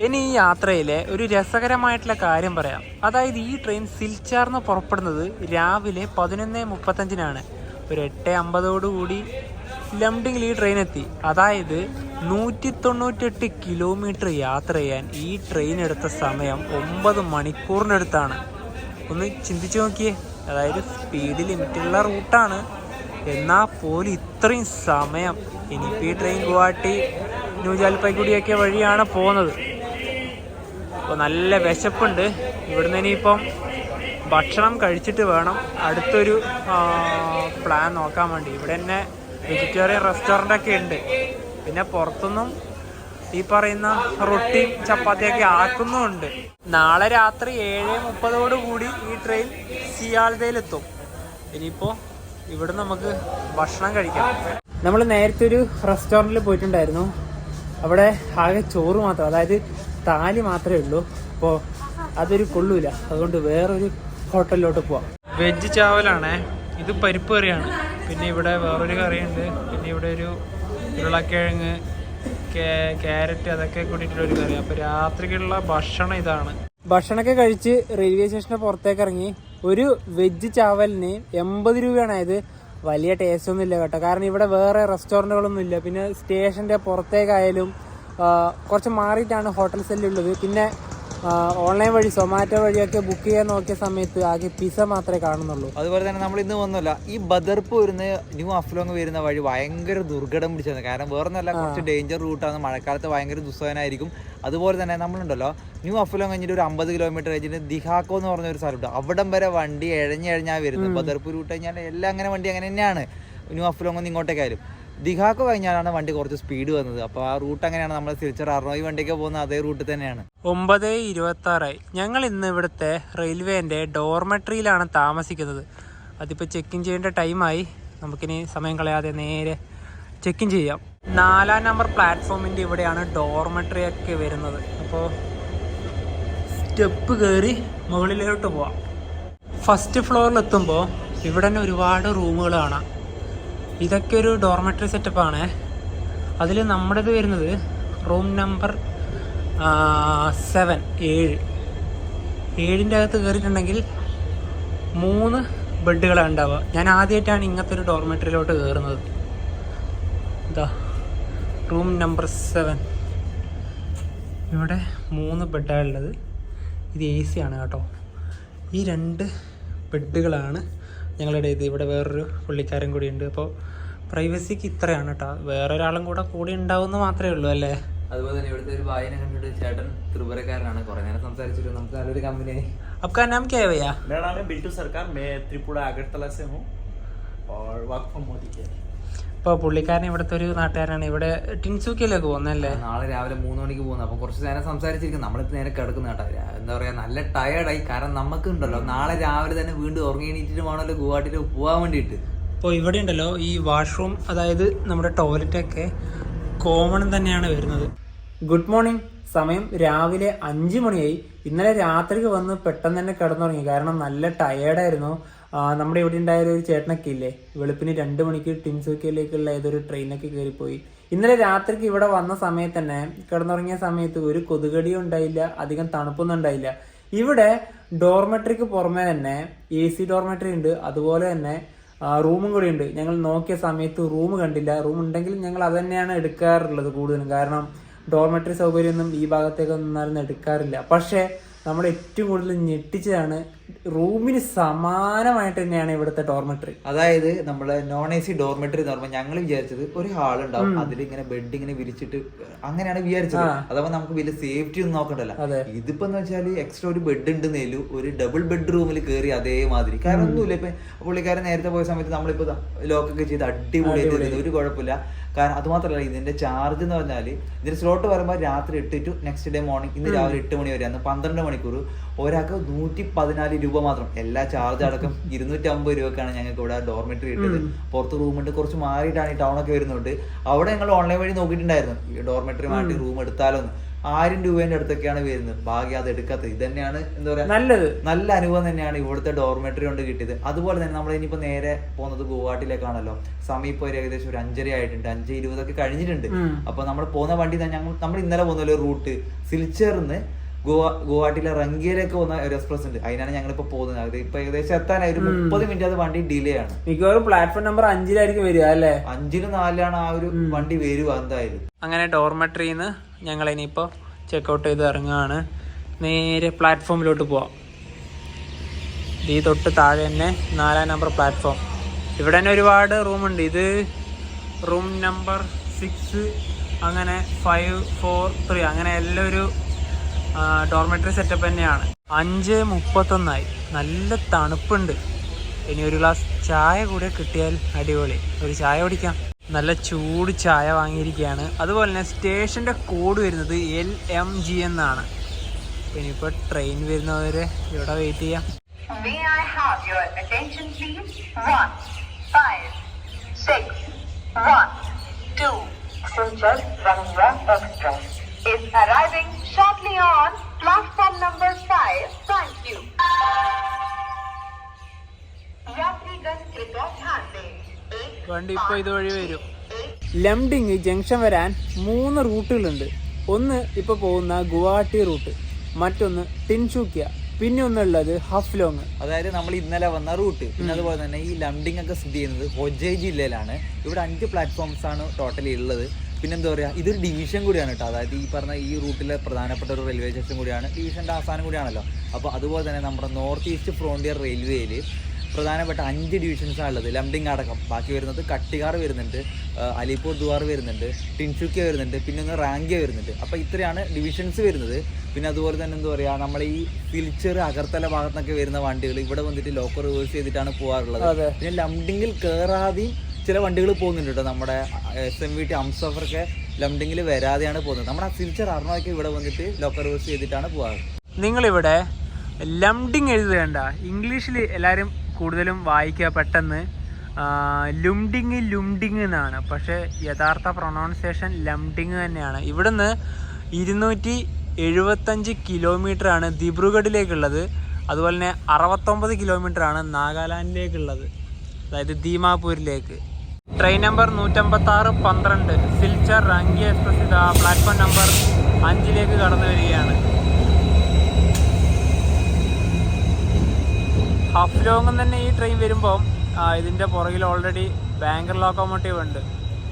Speaker 1: ഇനി ഈ യാത്രയിലെ ഒരു രസകരമായിട്ടുള്ള കാര്യം പറയാം. അതായത് ഈ ട്രെയിൻ സിൽച്ചാർന്ന് പുറപ്പെടുന്നത് രാവിലെ 11:35 ഒരു 8:50 ലംഡിങ്ങിൽ ഈ ട്രെയിൻ എത്തി. അതായത് 198 കിലോമീറ്റർ യാത്ര ചെയ്യാൻ ഈ ട്രെയിൻ എടുത്ത സമയം 9 മണിക്കൂറിനടുത്താണ്. ഒന്ന് ചിന്തിച്ചു നോക്കിയേ. അതായത് സ്പീഡ് ലിമിറ്റുള്ള റൂട്ടാണ്, എന്നാൽ പോലും ഇത്രയും സമയം. ഇനിയിപ്പോൾ ഈ ട്രെയിൻ ഗുവാഹട്ടി ന്യൂ ജൽപായ്ഗുരിയൊക്കെ വഴിയാണ് പോകുന്നത്. അപ്പോൾ നല്ല വിശപ്പുണ്ട്. ഇവിടുന്ന് ഇനിയിപ്പം ഭക്ഷണം കഴിച്ചിട്ട് വേണം അടുത്തൊരു പ്ലാൻ നോക്കാൻ വേണ്ടി. ഇവിടെ തന്നെ വെജിറ്റേറിയൻ റെസ്റ്റോറൻ്റൊക്കെ ഉണ്ട്. പിന്നെ പുറത്തുനിന്നും ഈ പറയുന്ന റൊട്ടിയും ചപ്പാത്തിയൊക്കെ ആക്കുന്നുമുണ്ട്. നാളെ രാത്രി 7:30 ഈ ട്രെയിൻ സിയാൽദയിലെത്തും. ഇനിയിപ്പോൾ ഇവിടെ നമുക്ക് ഭക്ഷണം കഴിക്കാം. നമ്മൾ നേരത്തെ ഒരു റെസ്റ്റോറൻറ്റിൽ പോയിട്ടുണ്ടായിരുന്നു. അവിടെ ആകെ ചോറ് മാത്രം, അതായത് താലി മാത്രമേ ഉള്ളൂ. അപ്പോൾ അതൊരു കൊള്ളൂല. അതുകൊണ്ട് വേറൊരു ഹോട്ടലിലോട്ട് പോവാം. വെജ് ചാവലാണേ. ഇത് പരിപ്പ് കറിയാണ്. പിന്നെ ഇവിടെ വേറൊരു കറിയുണ്ട്. പിന്നെ ഇവിടെ ഒരു ഉരുളക്കിഴങ്ങ്, ക്യാരറ്റ് അതൊക്കെ കൂട്ടിയിട്ടുള്ളൊരു കറി. അപ്പോൾ രാത്രിക്കുള്ള ഭക്ഷണം ഇതാണ്. ഭക്ഷണമൊക്കെ കഴിച്ച് റെയിൽവേ സ്റ്റേഷൻ്റെ പുറത്തേക്ക് ഇറങ്ങി. ഒരു വെജ് ചാവലിന് 80 രൂപയാണത്. വലിയ ടേസ്റ്റ് ഒന്നും ഇല്ല കേട്ടോ. കാരണം ഇവിടെ വേറെ റെസ്റ്റോറൻറ്റുകളൊന്നും ഇല്ല. പിന്നെ സ്റ്റേഷൻ്റെ പുറത്തേക്കായാലും കുറച്ച് മാറിയിട്ടാണ് ഹോട്ടൽസ് എല്ലാം ഉള്ളത്. പിന്നെ ഓൺലൈൻ വഴി സൊമാറ്റോ വഴിയൊക്കെ ബുക്ക് ചെയ്യാൻ നോക്കിയ സമയത്ത് ആകെ പിസ മാത്രമേ കാണുന്നുള്ളൂ.
Speaker 2: അതുപോലെ തന്നെ നമ്മൾ ഇന്ന് വന്നല്ല ഈ ബദർപൂരിന്ന് ന്യൂ അഫ്ലോങ് വരുന്ന വഴി ഭയങ്കര ദുർഘടം പിടിച്ചത്. കാരണം വേറെ നല്ല കുറച്ച് ഡേഞ്ചർ റൂട്ടാണ്, മഴക്കാലത്ത് ഭയങ്കര ദുസ്സഹനായിരിക്കും. അതുപോലെ തന്നെ നമ്മളുണ്ടല്ലോ ന്യൂ അഫ്ലോങ് കഴിഞ്ഞിട്ട് ഒരു 50 കിലോമീറ്റർ കഴിഞ്ഞിട്ട് ദിഹാക്കോ എന്ന് പറഞ്ഞ ഒരു സ്ഥലമുണ്ട്. അവിടം വരെ വണ്ടി എഴഞ്ഞാണ് വരുന്നത്. ബദർപൂർ റൂട്ട് കഴിഞ്ഞാൽ എല്ലാം അങ്ങനെ വണ്ടി അങ്ങനെ തന്നെയാണ്. ന്യൂ അഫ്ലോങ് ഒന്ന് ഇങ്ങോട്ടേക്കായാലും ദിഹാക്കോ കഴിഞ്ഞാലാണ് വണ്ടി കുറച്ച് സ്പീഡ് വന്നത്. അപ്പോൾ ആ റൂട്ട് അങ്ങനെയാണ് നമ്മൾ തിരിച്ചർ അറുപത് വണ്ടിയൊക്കെ പോകുന്ന അതേ റൂട്ട് തന്നെയാണ്.
Speaker 1: 9:26 ഞങ്ങൾ ഇന്ന് ഇവിടുത്തെ റെയിൽവേൻ്റെ ഡോർമെട്രിയിലാണ് താമസിക്കുന്നത്. അതിപ്പോൾ ചെക്കിൻ ചെയ്യേണ്ട ടൈമായി. നമുക്കിനി സമയം കളയാതെ നേരെ ചെക്കിൻ ചെയ്യാം. 4-ാം നമ്പർ പ്ലാറ്റ്ഫോമിൻ്റെ ഇവിടെയാണ് ഡോർമെട്രി ഒക്കെ വരുന്നത്. അപ്പോൾ സ്റ്റെപ്പ് കയറി മുകളിലോട്ട് പോവാം. ഫസ്റ്റ് ഫ്ലോറിലെത്തുമ്പോൾ ഇവിടെ തന്നെ ഒരുപാട് റൂമുകൾ കാണാം. ഇതൊക്കെ ഒരു ഡോർമെട്രി സെറ്റപ്പാണ്. അതിൽ നമ്മുടേത് വരുന്നത് റൂം നമ്പർ 7 അകത്ത് കയറിയിട്ടുണ്ടെങ്കിൽ 3 ബെഡുകളാണ് ഉണ്ടാവുക. ഞാൻ ആദ്യമായിട്ടാണ് ഇങ്ങനത്തെ ഒരു ഡോർമെട്രിയിലോട്ട് കയറുന്നത്. ഇതാ റൂം നമ്പർ 7. ഇവിടെ 3 ബെഡാണ് ഉള്ളത്. ഇത് AC ആണ് കേട്ടോ. ഈ 2 ബെഡുകളാണ് ഞങ്ങളുടെ ഇത്. ഇവിടെ വേറൊരു പുള്ളിക്കാരൻ കൂടി ഉണ്ട്. അപ്പോൾ പ്രൈവസിക്ക് ഇത്രയാണ് കേട്ടോ. വേറെ ഒരാളും കൂടി ഉണ്ടാവുമെന്ന് മാത്രമേ ഉള്ളൂ അല്ലേ.
Speaker 2: അതുപോലെ തന്നെ ഇവിടുത്തെ ഒരു വായന കണ്ടിട്ട് ചേട്ടൻ ത്രിപുരക്കാരനാണ്. കുറെ നേരം സംസാരിച്ചിട്ട് നമുക്ക് നല്ലൊരു കമ്പനിയായി.
Speaker 1: आपका नाम क्या है भैया?
Speaker 3: मेरा नाम है बिल्टू सरकार. मैं त्रिपुरा अगरतला से हूँ और वर्क फ्रॉम मोदी के.
Speaker 1: ഇപ്പോൾ പുള്ളിക്കാരൻ ഇവിടുത്തെ ഒരു നാട്ടുകാരാണ്. ഇവിടെ ടിൻസൂക്കിയിലേക്ക് പോകുന്നല്ലേ?
Speaker 2: നാളെ രാവിലെ 3 മണിക്ക് പോകുന്നത്. അപ്പോൾ കുറച്ച് നേരം സംസാരിച്ചിരിക്കും. നമ്മളിപ്പോൾ നേരെ കിടക്കുന്ന കേട്ടോ. എന്താ പറയുക, നല്ല ടയേർഡായി. കാരണം നമുക്ക് ഉണ്ടല്ലോ നാളെ രാവിലെ തന്നെ വീണ്ടും ഉറങ്ങി എണീറ്റിട്ട് വേണമല്ലോ ഗുവാഹട്ടിയിൽ പോകാൻ വേണ്ടിയിട്ട്.
Speaker 1: അപ്പോൾ ഇവിടെ ഉണ്ടല്ലോ ഈ വാഷ്റൂം, അതായത് നമ്മുടെ ടോയ്ലറ്റൊക്കെ കോമൺ തന്നെയാണ് വരുന്നത്. Good morning. സമയം രാവിലെ 5 മണിയായി. ഇന്നലെ രാത്രിക്ക് വന്ന് പെട്ടെന്ന് തന്നെ കിടന്നുറങ്ങി. കാരണം നല്ല ടയേർഡായിരുന്നു. നമ്മുടെ ഇവിടെ ഉണ്ടായ ഒരു ചേട്ടനൊക്കെ ഇല്ലേ, വെളുപ്പിന് 2 മണിക്ക് ടിൻസൂക്കിയിലേക്കുള്ള ഏതൊരു ട്രെയിനൊക്കെ കയറിപ്പോയി. ഇന്നലെ രാത്രിക്ക് ഇവിടെ വന്ന സമയത്ത് തന്നെ കിടന്നുറങ്ങിയ സമയത്ത് ഒരു കൊതുകടിയും ഉണ്ടായില്ല, അധികം തണുപ്പൊന്നും ഉണ്ടായില്ല. ഇവിടെ ഡോർമെട്രിക്ക് പുറമെ തന്നെ AC ഡോർമെട്രി ഉണ്ട്. അതുപോലെ തന്നെ റൂമും കൂടി ഉണ്ട്. ഞങ്ങൾ നോക്കിയ സമയത്ത് റൂം കണ്ടില്ല. റൂം ഉണ്ടെങ്കിലും ഞങ്ങൾ അത് തന്നെയാണ് എടുക്കാറുള്ളത് കൂടുതലും. കാരണം ഡോർമെട്രി സൗകര്യമൊന്നും ഈ ഭാഗത്തേക്കൊന്നും എടുക്കാറില്ല. പക്ഷേ നമ്മൾ ഏറ്റവും കൂടുതൽ ഞെട്ടിച്ചതാണ് റൂമിന് സമാനമായിട്ട് തന്നെയാണ് ഇവിടുത്തെ ഡോർമെട്രി.
Speaker 2: അതായത് നമ്മളെ non-AC ഡോർമെട്രി എന്ന് പറയുമ്പോൾ ഞങ്ങൾ വിചാരിച്ചത് ഒരു ഹാൾ ഉണ്ടാവും, അതിൽ ഇങ്ങനെ ബെഡ് ഇങ്ങനെ വിരിച്ചിട്ട് അങ്ങനെയാണ് വിചാരിച്ചത്. അതാവുമ്പോൾ നമുക്ക് വലിയ സേഫ്റ്റി ഒന്നും നോക്കണ്ടല്ലോ. ഇതിപ്പോ എന്ന് വെച്ചാൽ എക്സ്ട്രാ ഒരു ബെഡ് ഉണ്ടെന്നേലും ഒരു ഡബിൾ ബെഡ് റൂമിൽ കയറി അതേമാതിരി. കാരണം ഒന്നുമില്ല. ഇപ്പൊ പുള്ളിക്കാരൻ നേരത്തെ പോയ സമയത്ത് നമ്മളിപ്പോ ലോക്കൊക്കെ ചെയ്ത് അടിപൊളിയായിട്ട് ഒരു കുഴപ്പമില്ല. കാരണം അതുമാത്രമല്ല, ഇതിന്റെ ചാർജ് എന്ന് പറഞ്ഞാൽ ഇതിന്റെ സ്ലോട്ട് പറയുമ്പോൾ രാത്രി 8 to നെക്സ്റ്റ് ഡേ മോർണിംഗ്. ഇന്ന് രാവിലെ 8 മണി വരെയാണ്. 12 മണിക്കൂർ. ഒരാൾക്ക് 114 രൂപ മാത്രം. എല്ലാ ചാർജ് അടക്കം 250 രൂപക്കാണ് ഞങ്ങൾക്ക് ഇവിടെ ഡോർമെട്രി കിട്ടിയത്. പുറത്ത് റൂമുണ്ട്, കുറച്ച് മാറിയിട്ടാണ് ഈ ടൗണൊക്കെ വരുന്നുണ്ട്. അവിടെ ഞങ്ങൾ ഓൺലൈൻ വഴി നോക്കിയിട്ടുണ്ടായിരുന്നു ഈ ഡോർമെട്രി മാറ്റി റൂം എടുത്താലോന്ന്. 1000 രൂപേന്റെ അടുത്തൊക്കെയാണ് വരുന്നത്. ഭാഗ്യം അത് എടുക്കാത്തത്. ഇത് തന്നെയാണ് എന്താ പറയാ, നല്ല അനുഭവം തന്നെയാണ് ഇവിടുത്തെ ഡോർമെട്രി കൊണ്ട് കിട്ടിയത്. അതുപോലെ തന്നെ നമ്മൾ ഇനിയിപ്പോ നേരെ പോകുന്നത് ഗുവാഹട്ടിയിലേക്കാണല്ലോ. സമയം ഇപ്പോൾ ഒരു 5:30 ആയിട്ടുണ്ട്. 5:20 കഴിഞ്ഞിട്ടുണ്ട്. അപ്പൊ നമ്മൾ പോകുന്ന വണ്ടി നമ്മൾ ഇന്നലെ പോകുന്ന റൂട്ട് സിൽച്ചറിന്ന് ഗുവാഹട്ടിയിലെ റംഗിയിലേക്ക് പോകുന്ന ഒരു എക്സ്പ്രസ് ഉണ്ട്. അതിനാണ് ഞങ്ങളിപ്പോ പോകുന്നത്. അത് ഇപ്പൊ ഏകദേശം എത്താനായി ഒരു 30 മിനിറ്റ് അത് വണ്ടി ഡിലേ ആണ്.
Speaker 1: മിക്കവാറും പ്ലാറ്റ്ഫോം നമ്പർ 5 വരിക അല്ലേ?
Speaker 2: 5-4 ആ ഒരു വണ്ടി വരുക എന്തായാലും.
Speaker 1: അങ്ങനെ ഡോർമെട്രിന്ന് ഞങ്ങൾ ഇനിയിപ്പോ ചെക്കൗട്ട് ചെയ്ത് ഇറങ്ങുകയാണ്. നേരെ പ്ലാറ്റ്ഫോമിലോട്ട് പോവാം. ഈ തൊട്ട് താഴെ തന്നെ 4-ാം നമ്പർ പ്ലാറ്റ്ഫോം. ഇവിടെ തന്നെ ഒരുപാട് റൂമുണ്ട്. ഇത് റൂം നമ്പർ 6, അങ്ങനെ 5, 4, 3 അങ്ങനെ എല്ലാം ഒരു ഡോർമെട്രി സെറ്റപ്പ് തന്നെയാണ്. 5:31 നല്ല തണുപ്പുണ്ട്. ഇനി ഒരു ഗ്ലാസ് ചായ കൂടെ കിട്ടിയാൽ അടിപൊളി. ഒരു ചായ കുടിക്കാം. നല്ല ചൂട് ചായ വാങ്ങിയിരിക്കുകയാണ്. അതുപോലെ തന്നെ സ്റ്റേഷൻ്റെ കോഡ് വരുന്നത് LMG എന്നാണ്. ഇനിയിപ്പോൾ ട്രെയിൻ വരുന്നവരെ ഇവിടെ വെയിറ്റ് ചെയ്യാം.
Speaker 4: May I have your attention please? 1, 5, 6, 1, 2. Silchar Rangila Express is arriving shortly on platform number 5. Thank you. यात्रीगण कृपया ध्यान दें.
Speaker 1: വണ്ടി ഇപ്പോൾ ഇതുവഴി വരും. ലംഡിങ് ജംഗ്ഷൻ വരാൻ 3 റൂട്ടുകളുണ്ട്. ഒന്ന് ഇപ്പോൾ പോകുന്ന ഗുവാഹട്ടി റൂട്ട്, മറ്റൊന്ന് ടിൻസൂക്കിയ, പിന്നെ ഒന്നുള്ളത് ഹഫ്ലോങ്.
Speaker 2: അതായത് നമ്മൾ ഇന്നലെ വന്ന റൂട്ട്. പിന്നെ അതുപോലെ തന്നെ ഈ ലംഡിങ് ഒക്കെ സ്ഥിതി ചെയ്യുന്നത് ഹൊജൈ ജില്ലയിലാണ്. ഇവിടെ 5 പ്ലാറ്റ്ഫോംസ് ആണ് ടോട്ടലി ഉള്ളത്. പിന്നെ എന്താ പറയുക, ഇതൊരു ഡിവിഷൻ കൂടിയാണ് കേട്ടോ. അതായത് ഈ പറഞ്ഞ ഈ റൂട്ടിലെ പ്രധാനപ്പെട്ട ഒരു റെയിൽവേ സ്റ്റേഷൻ കൂടിയാണ്, ഡിവിഷൻ്റെ അവസാനം കൂടിയാണല്ലോ. അപ്പോൾ അതുപോലെ തന്നെ നമ്മുടെ നോർത്ത് ഈസ്റ്റ് ഫ്രോണ്ടിയർ റെയിൽവേയിൽ പ്രധാനപ്പെട്ട 5 ഡിവിഷൻസാണ് ഉള്ളത്, ലംഡിങ് അടക്കം. ബാക്കി വരുന്നത് കട്ടികാർ വരുന്നുണ്ട്, അലിപൂർ ദുവാർ വരുന്നുണ്ട്, ടിൻഷുക്കിയ വരുന്നുണ്ട്, പിന്നെ ഒന്ന് റാങ്കിയ വരുന്നുണ്ട്. അപ്പോൾ ഇത്രയാണ് ഡിവിഷൻസ് വരുന്നത്. പിന്നെ അതുപോലെ തന്നെ എന്താ പറയുക, നമ്മൾ ഈ സിൽച്ചർ അഗർത്തല ഭാഗത്തൊക്കെ വരുന്ന വണ്ടികൾ ഇവിടെ വന്നിട്ട് ലോക്കൽ റിവേഴ്സ് ചെയ്തിട്ടാണ് പോകാറുള്ളത്. പിന്നെ ലംഡിങ്ങിൽ കയറാതെയും ചില വണ്ടികൾ പോകുന്നുണ്ട് കേട്ടോ. നമ്മുടെ SMVT ഹംസഫറൊക്കെ ലംഡിങ്ങിൽ വരാതെയാണ് പോകുന്നത്. നമ്മുടെ സിൽച്ചർ അർണൊക്കെ ഇവിടെ വന്നിട്ട് ലോക്കൽ റിവേഴ്സ് ചെയ്തിട്ടാണ് പോകാറ്.
Speaker 1: നിങ്ങളിവിടെ ലംഡിങ് എഴുതേണ്ട, ഇംഗ്ലീഷിൽ എല്ലാവരും കൂടുതലും വായിക്കുക പെട്ടെന്ന് ലുംഡിങ് എന്നാണ്. പക്ഷേ യഥാർത്ഥ പ്രൊണൗൺസിയേഷൻ ലംഡിങ് തന്നെയാണ്. ഇവിടുന്ന് 275 കിലോമീറ്ററാണ് ദിബ്രുഗഡിലേക്കുള്ളത്. അതുപോലെ തന്നെ 69 കിലോമീറ്ററാണ് നാഗാലാൻഡിലേക്കുള്ളത്, അതായത് ദീമാപൂരിലേക്ക്. ട്രെയിൻ നമ്പർ 156-12 സിൽച്ചർ റാങ്കിയ എക്സ്പ്രസ് ഇതാ പ്ലാറ്റ്ഫോം നമ്പർ 5 കടന്നു വരികയാണ്. ഹഫ്ലോങ്ങിൽ തന്നെ ഈ ട്രെയിൻ വരുമ്പോൾ ഇതിൻ്റെ പുറകിൽ ഓൾറെഡി ബാങ്കർ ലോക്കോമോട്ടീവ് ഉണ്ട്.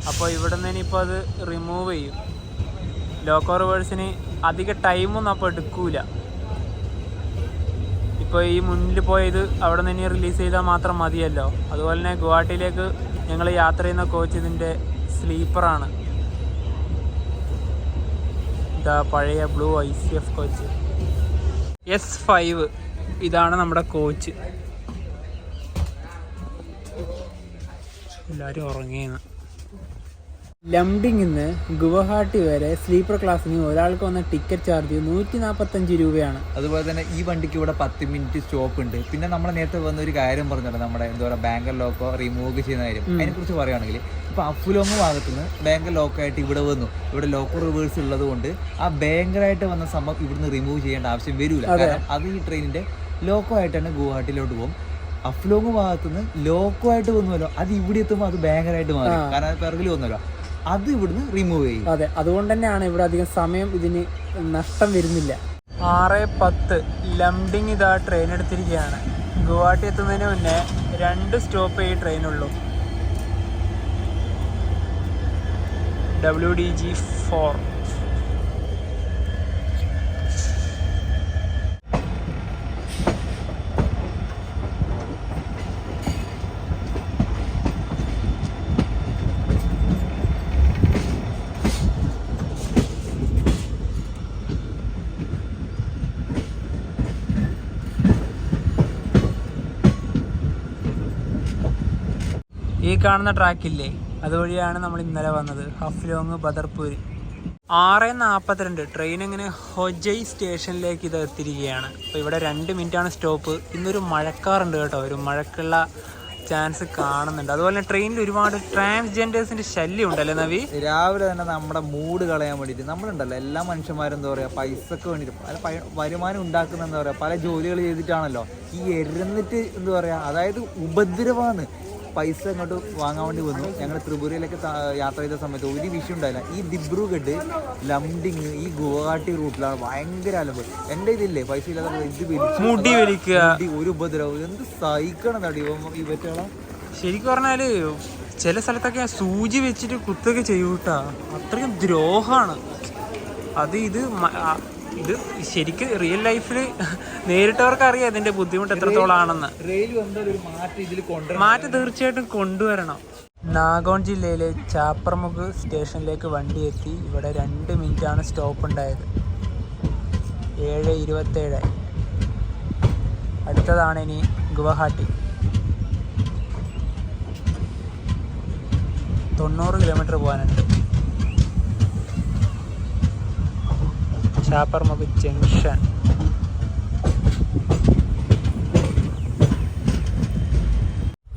Speaker 1: അപ്പോൾ ഇവിടെ നിന്ന് ഇനിയിപ്പോൾ അത് റിമൂവ് ചെയ്യും. ലോക്കോ റിവേഴ്സിന് അധിക ടൈമൊന്നും അപ്പോൾ എടുക്കൂല. ഇപ്പോൾ ഈ മുന്നിൽ പോയത് അവിടെ നിന്ന് ഇനി റിലീസ് ചെയ്താൽ മാത്രം മതിയല്ലോ. അതുപോലെ തന്നെ ഗുവാഹട്ടിയിലേക്ക് ഞങ്ങൾ യാത്ര ചെയ്യുന്ന കോച്ച് ഇതിൻ്റെ സ്ലീപ്പറാണ്. ഇതാ പഴയ ബ്ലൂ ICF കോച്ച് S5. ഇതാണ് നമ്മുടെ കോച്ച്. എല്ലാവരും ഉറങ്ങിയെന്ന്. ലംഡിങ്ങിൽ നിന്ന് ഗുവാഹട്ടി വരെ സ്ലീപ്പർ ക്ലാസ്സിന് ഒരാൾക്ക് വന്ന ടിക്കറ്റ് ചാർജ് 145 രൂപയാണ്.
Speaker 2: അതുപോലെ തന്നെ ഈ വണ്ടിക്ക് ഇവിടെ 10 മിനിറ്റ് സ്റ്റോപ്പ് ഉണ്ട്. പിന്നെ നമ്മൾ നേരത്തെ വന്ന ഒരു കാര്യം പറഞ്ഞല്ലോ, നമ്മുടെ എന്താ പറയുക ബാങ്കർ ലോക്കോ റിമൂവ് ചെയ്യുന്ന കാര്യം. അതിനെക്കുറിച്ച് പറയുകയാണെങ്കിൽ ഇപ്പോൾ അഫ്ലോങ് ഭാഗത്തു നിന്ന് ബാങ്കർ ലോക്കായിട്ട് ഇവിടെ വന്നു. ഇവിടെ ലോക്കോ റിവേഴ്സ് ഉള്ളത് കൊണ്ട് ആ ബാങ്കറായിട്ട് വന്ന സംഭവം ഇവിടുന്ന് റിമൂവ് ചെയ്യേണ്ട ആവശ്യം വരില്ല. കാരണം അത് ഈ ട്രെയിനിൻ്റെ ലോക്കോ ആയിട്ടാണ് ഗുവാഹട്ടിയിലോട്ട് പോകും. അഫ്ലോങ് ഭാഗത്തുനിന്ന് ലോക്കോ ആയിട്ട് വന്നുവല്ലോ, അത് ഇവിടെ എത്തുമ്പോൾ അത് ബാങ്കറായിട്ട് മാറി. കാരണം അത് പിറകിൽ വന്നല്ലോ, അത് ഇവിടുന്ന് റിമൂവ് ചെയ്യും.
Speaker 1: അതെ, അതുകൊണ്ട് തന്നെയാണ് ഇവിടെ അധികം സമയം ഇതിന് നഷ്ടം വരുന്നില്ല. 6:10 ലംഡിങ് ഇതാ ട്രെയിൻ എടുത്തിരിക്കുകയാണ്. ഗുവാഹട്ടി എത്തുന്നതിന് മുന്നേ 2 സ്റ്റോപ്പ് ഈ ട്രെയിനുള്ളൂ. WDG4. ഈ കാണുന്ന ട്രാക്കില്ലേ, അതുവഴിയാണ് നമ്മൾ ഇന്നലെ വന്നത്, ഹഫ്ലോങ് ബദർപൂർ. 6:42 ട്രെയിൻ ഇങ്ങനെ ഹൊജൈ സ്റ്റേഷനിലേക്ക് ഇത് എത്തിയിരിക്കുകയാണ്. അപ്പോൾ ഇവിടെ 2 മിനിറ്റാണ് സ്റ്റോപ്പ്. ഇന്നൊരു മഴക്കാറുണ്ട് കേട്ടോ, ഒരു മഴക്കുള്ള ചാൻസ് കാണുന്നുണ്ട്. അതുപോലെ തന്നെ ട്രെയിനിൽ ഒരുപാട് ട്രാൻസ്ജെൻഡേഴ്സിൻ്റെ ശല്യം ഉണ്ടല്ലേ നവി?
Speaker 2: രാവിലെ തന്നെ നമ്മുടെ മൂഡ് കളയാൻ വേണ്ടിയിട്ട് നമ്മളുണ്ടല്ലോ, എല്ലാ മനുഷ്യന്മാരും എന്താ പറയുക പൈസക്ക് വേണ്ടിയിട്ട് പല വരുമാനം ഉണ്ടാക്കുന്ന എന്താ പറയുക പല ജോലികൾ ചെയ്തിട്ടാണല്ലോ ഈ എരുന്നിട്ട് എന്താ പറയുക, അതായത് ഉപദ്രവമാണ്. പൈസ ഇങ്ങോട്ട് വാങ്ങാൻ വേണ്ടി വന്നു. ഞങ്ങൾ ത്രിപുരയിലേക്ക് യാത്ര ചെയ്ത സമയത്ത് ഒരു വിഷയം ഉണ്ടായില്ല. ഈ ദിബ്രുഗഡ്, ലംഡിങ്, ഈ ഗുവാഹട്ടി റൂട്ടിലാണ് ഭയങ്കര അലമ്പ്. എൻ്റെ ഇതില്ലേ പൈസ ഇല്ലാതെ ഇത്
Speaker 1: മുടി വലിക്കുക,
Speaker 2: ഒരു ഉപദ്രവം, എന്ത് സഹിക്കണം തടി ഈ പറ്റുള്ള.
Speaker 1: ശരിക്കും പറഞ്ഞാല് ചില സ്ഥലത്തൊക്കെ സൂചി വെച്ചിട്ട് കുത്തൊക്കെ ചെയ്യൂട്ടാ, അത്രയും ദ്രോഹമാണ് അത്. ഇത് ശരിക്കും റിയൽ ലൈഫിൽ നേരിട്ടവർക്ക് അറിയാം ഇതിന്റെ ബുദ്ധിമുട്ട് എത്രത്തോളം ആണെന്ന്. മാറ്റം തീർച്ചയായിട്ടും കൊണ്ടുവരണം. നാഗോൺ ജില്ലയിലെ ചാപ്പർമുഖ് സ്റ്റേഷനിലേക്ക് വണ്ടി എത്തി. ഇവിടെ 2 മിനിറ്റാണ് സ്റ്റോപ്പ് ഉണ്ടായത്. 7:27. അടുത്തതാണ് ഇനി ഗുവാഹട്ടി. 90 കിലോമീറ്റർ പോകാനുണ്ട്. ചാപ്പർമുഖ് ജംഗ്ഷൻ.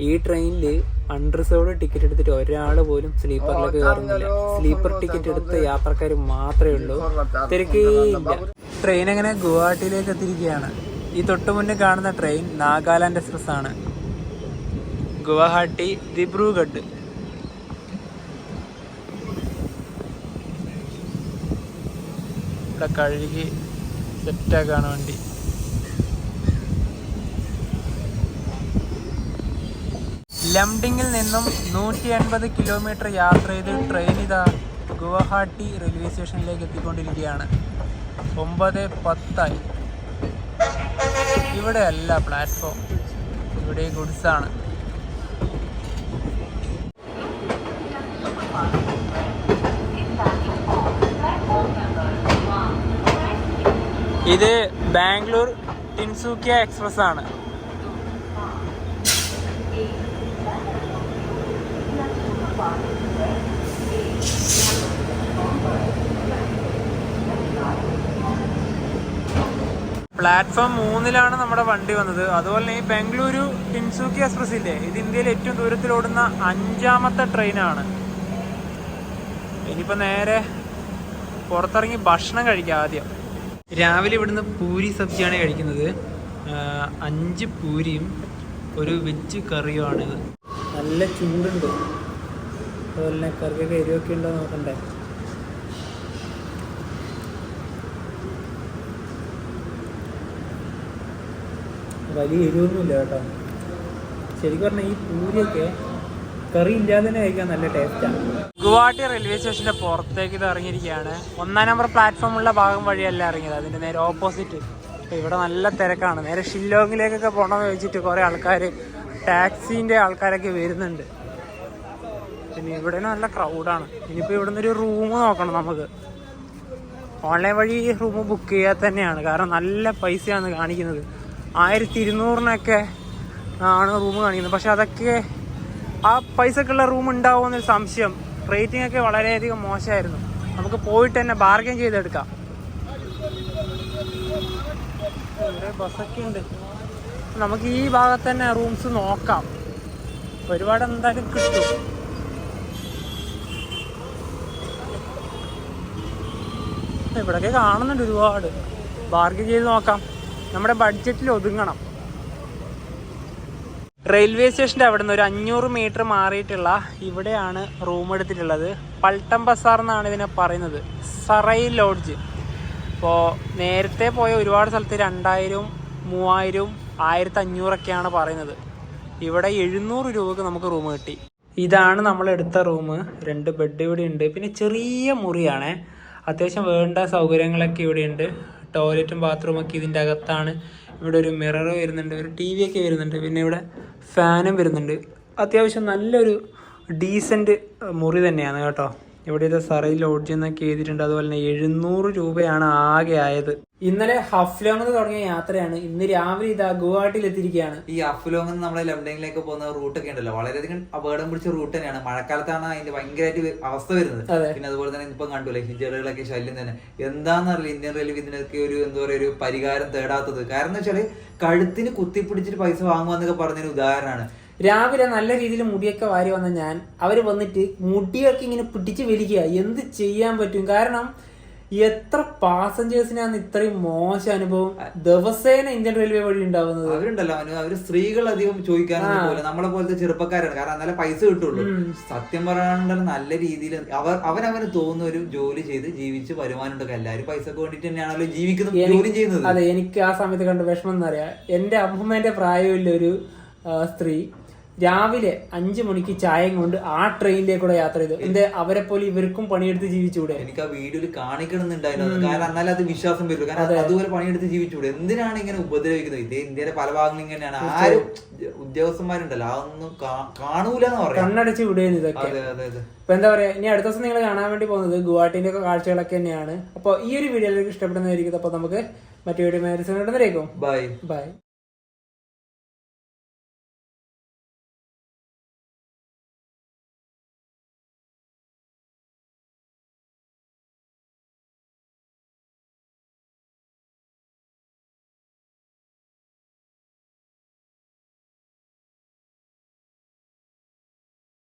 Speaker 1: ഈ ട്രെയിനിൽ അൺറിസർവ്ഡ് ടിക്കറ്റ് എടുത്തിട്ട് ഒരാൾ പോലും സ്ലീപ്പറിലേക്ക് കയറുന്നില്ല. സ്ലീപ്പർ ടിക്കറ്റ് എടുത്ത യാത്രക്കാർ മാത്രമേ ഉള്ളൂ. തിരക്കേയില്ല. ട്രെയിൻ അങ്ങനെ ഗുവാഹട്ടിയിലേക്ക് എത്തിയിരിക്കുകയാണ്. ഈ തൊട്ട് മുന്നേ കാണുന്ന ട്രെയിൻ നാഗാലാൻഡ് എക്സ്പ്രസ് ആണ്. ഗുവാഹട്ടി ദിബ്രുഗഡ്. ഇവിടെ കഴുകി സെറ്റാക്കാണ് വണ്ടി. ലംഡിങ്ങിൽ നിന്നും 180 കിലോമീറ്റർ യാത്ര ചെയ്ത് ട്രെയിൻ ഇതാ ഗുവാഹട്ടി റെയിൽവേ സ്റ്റേഷനിലേക്ക് എത്തിക്കൊണ്ടിരിക്കുകയാണ്. 9:10 ഇവിടെ അല്ല പ്ലാറ്റ്ഫോം, ഇവിടെ ഗുഡ്സാണ്. ഇത് ബാംഗ്ലൂർ ടിൻസൂക്കിയ എക്സ്പ്രസ് ആണ്. പ്ലാറ്റ്ഫോം 3 നമ്മുടെ വണ്ടി വന്നത്. അതുപോലെ തന്നെ ഈ ബാംഗ്ലൂരു ടിൻസൂക്കി എക്സ്പ്രസ് ഇല്ലേ, ഇത് ഇന്ത്യയിൽ ഏറ്റവും ദൂരത്തിലോടുന്ന 5ാമത്തെ ട്രെയിനാണ്. ഇനിയിപ്പോൾ നേരെ പുറത്തിറങ്ങി ഭക്ഷണം കഴിക്കാം. ആദ്യം രാവിലെ ഇവിടുന്ന് പൂരി സബ്ജിയാണ് കഴിക്കുന്നത്. 5 പൂരിയും ഒരു വെജ് കറിയുമാണിത്. നല്ല ചൂടുണ്ട്. അതുപോലെ തന്നെ കറിയൊക്കെ എരിവൊക്കെ ഉണ്ടോ നോക്കണ്ടേ. വലിയ എരിവൊന്നുമില്ല കേട്ടോ. ശരിക്കും പറഞ്ഞാൽ ഈ പൂരിയൊക്കെ കറി ഇല്ലാതെ തന്നെ കഴിക്കാൻ നല്ല ടേസ്റ്റാണ്. ഗുവാഹട്ടി റെയിൽവേ സ്റ്റേഷൻ്റെ പുറത്തേക്ക് ഇത് ഇറങ്ങിയിരിക്കുകയാണ്. 1-ാം നമ്പർ പ്ലാറ്റ്ഫോമുള്ള ഭാഗം വഴിയല്ല ഇറങ്ങിയത്, അതിൻ്റെ നേരെ ഓപ്പോസിറ്റ്. അപ്പോൾ ഇവിടെ നല്ല തിരക്കാണ്. നേരെ ഷില്ലോങ്ങിലേക്കൊക്കെ പോകണമെന്ന് വെച്ചിട്ട് കുറേ ആൾക്കാർ, ടാക്സീൻ്റെ ആൾക്കാരൊക്കെ വരുന്നുണ്ട്. പിന്നെ ഇവിടെ നല്ല ക്രൗഡാണ്. ഇനിയിപ്പോൾ ഇവിടെ നിന്നൊരു റൂം നോക്കണം നമുക്ക്. ഓൺലൈൻ വഴി ഈ റൂം ബുക്ക് ചെയ്യാൻ തന്നെയാണ്, കാരണം നല്ല പൈസയാണ് കാണിക്കുന്നത്. 1200-നൊക്കെ ആണ് റൂം കാണിക്കുന്നത്. പക്ഷെ അതൊക്കെ ആ പൈസക്കുള്ള റൂം ഉണ്ടാവുമെന്നൊരു സംശയം. റേറ്റിംഗ് ഒക്കെ വളരെയധികം മോശമായിരുന്നു. നമുക്ക് പോയിട്ട് തന്നെ ബാർഗൈൻ ചെയ്തെടുക്കാം. ഇവിടെ ബസ്സൊക്കെ ഉണ്ട്. നമുക്ക് ഈ ഭാഗത്ത് തന്നെ റൂംസ് നോക്കാം. ഒരുപാട് എന്തായാലും കിട്ടും. ഇവിടെയൊക്കെ കാണുന്നുണ്ട് ഒരുപാട്. ബാർഗൈൻ ചെയ്ത് നോക്കാം, നമ്മുടെ ബഡ്ജറ്റിൽ ഒതുങ്ങണം. റെയിൽവേ സ്റ്റേഷൻ്റെ അവിടെ നിന്ന് ഒരു 500 മീറ്റർ മാറിയിട്ടുള്ള ഇവിടെയാണ് റൂം എടുത്തിട്ടുള്ളത്. പൾട്ടം ബസാർ എന്നാണ് ഇതിനെ പറയുന്നത്. സറൈ ലോഡ്ജ്. അപ്പോൾ നേരത്തെ പോയ ഒരുപാട് സ്ഥലത്ത് 2000, 3000, 1500 പറയുന്നത്. ഇവിടെ 700 രൂപക്ക് നമുക്ക് റൂം കിട്ടി. ഇതാണ് നമ്മൾ എടുത്ത റൂം. 2 ബെഡ് ഇവിടെ ഉണ്ട്. പിന്നെ ചെറിയ മുറിയാണ്. അത്യാവശ്യം വേണ്ട സൗകര്യങ്ങളൊക്കെ ഇവിടെയുണ്ട്. ടോയ്ലറ്റും ബാത്റൂമൊക്കെ ഇതിൻ്റെ അകത്താണ്. ഇവിടെ ഒരു മിറർ വരുന്നുണ്ട്, ഒരു TV ഒക്കെ വരുന്നുണ്ട്. പിന്നെ ഇവിടെ ഫാനും വരുന്നുണ്ട്. അത്യാവശ്യം നല്ലൊരു ഡീസൻറ്റ് മുറി തന്നെയാണ് കേട്ടോ. ഇവിടെ ഇത് സറൈ ലോഡ്ജ് എന്നൊക്കെ എഴുതിയിട്ടുണ്ട്. അതുപോലെ തന്നെ 700 രൂപയാണ് ആകെ ആയത്. ഇന്നലെ ഹഫ്ലോങ് തുടങ്ങിയ യാത്രയാണ്. ഇന്ന് രാവിലെ ഇതാ ഗുവാഹട്ടിയിൽ എത്തിയിരിക്കുകയാണ്.
Speaker 2: ഈ ഹഫ്ലോങ് നമ്മളെ ലണ്ടനിലേക്ക് പോകുന്ന റൂട്ടൊക്കെ ഉണ്ടല്ലോ, വളരെയധികം അപകടം പിടിച്ച റൂട്ട് തന്നെയാണ്. മഴക്കാലത്താണ് അതിന്റെ ഭയങ്കരമായിട്ട് അവസ്ഥ വരുന്നത്. പിന്നെ അതുപോലെ തന്നെ ഇപ്പം കണ്ടുല്ലേ ഹിജറുകളൊക്കെ ശല്യം തന്നെ. എന്താണെന്നറിയില്ല ഇന്ത്യൻ റെയിൽവേ ഇതിനൊക്കെ ഒരു എന്താ പറയുക ഒരു പരിഹാരം തേടാത്തത്. കാരണം എന്ന് വെച്ചാല് കഴുത്തിന് കുത്തിപ്പിടിച്ചിട്ട് പൈസ വാങ്ങുക പറഞ്ഞൊരു ഉദാഹരണമാണ്.
Speaker 1: രാവിലെ നല്ല രീതിയിൽ മുടിയൊക്കെ വാരി വന്ന ഞാൻ, അവർ വന്നിട്ട് മുടിയൊക്കെ ഇങ്ങനെ പിടിച്ച് വലിക്കുക. എന്ത് ചെയ്യാൻ പറ്റും? കാരണം എത്ര പാസഞ്ചേഴ്സിനാണ് ഇത്രയും മോശം അനുഭവം ദിവസേന ഇന്ത്യൻ റെയിൽവേ വഴി ഉണ്ടാവുന്നത്.
Speaker 2: അവരുണ്ടല്ലോ അവര് സ്ത്രീകൾ അധികം ചോദിക്കാനൊന്നും പോലെ നമ്മളെ പോലത്തെ ചെറുപ്പക്കാരാണ്. കാരണം നല്ല പൈസ കിട്ടുള്ളൂ. സത്യം പറയാനുണ്ടെങ്കിൽ നല്ല രീതിയിൽ അവനവന് തോന്നുന്ന ഒരു ജോലി ചെയ്ത് ജീവിച്ച് വരുമാനം ഉണ്ടൊക്കെ. എല്ലാവരും പൈസക്ക് വേണ്ടിട്ട് തന്നെയാണല്ലോ ജീവിക്കുന്നത്, ജോലി ചെയ്യുന്നത്.
Speaker 1: അതെ, എനിക്ക് ആ സമയത്ത് കണ്ട വിഷമം എന്നറിയാം. എന്റെ അമ്മൂമ്മേന്റെ പ്രായമില്ല ഒരു സ്ത്രീ രാവിലെ 5 മണിക്ക് ചായയും കൊണ്ട് ആ ട്രെയിനിലേക്കൂടെ യാത്ര ചെയ്തു. എന്റെ അവരെ പോലെ ഇവർക്കും പണിയെടുത്ത് ജീവിച്ചൂടെ?
Speaker 2: എനിക്ക് ആ വീഡിയോയിൽ കാണിക്കണമെന്നുണ്ടായിരുന്നു. കാരണം എന്നാലും അത് വിശ്വാസം വരില്ല. കാരണം അതുപോലെ പണിയെടുത്ത് ജീവിച്ചൂടെ? എന്തിനാണ് ഇങ്ങനെ ഉപദ്രവിക്കുന്നത്? ഇതേ ഇന്ത്യയുടെ പല ഭാഗങ്ങളും ഇങ്ങനെയാണ്. ആരും ഉദ്യോഗസ്ഥന്മാരുണ്ടല്ലോ അതൊന്നും കാണൂല എന്ന് പറയാം.
Speaker 1: കണ്ണടച്ച് വിടുകയാണ് ഇതൊക്കെ. അപ്പൊ എന്താ പറയാ, ഇനി അടുത്ത ദിവസം നിങ്ങൾ കാണാൻ വേണ്ടി പോകുന്നത് ഗുവാഹട്ടിന്റെ ഒക്കെ കാഴ്ചകളൊക്കെ തന്നെയാണ്. അപ്പൊ ഈ ഒരു വീഡിയോയിലേക്ക് ഇഷ്ടപ്പെടുന്നതായിരിക്കും. അപ്പൊ നമുക്ക് മറ്റു വീഡിയോ ബൈ.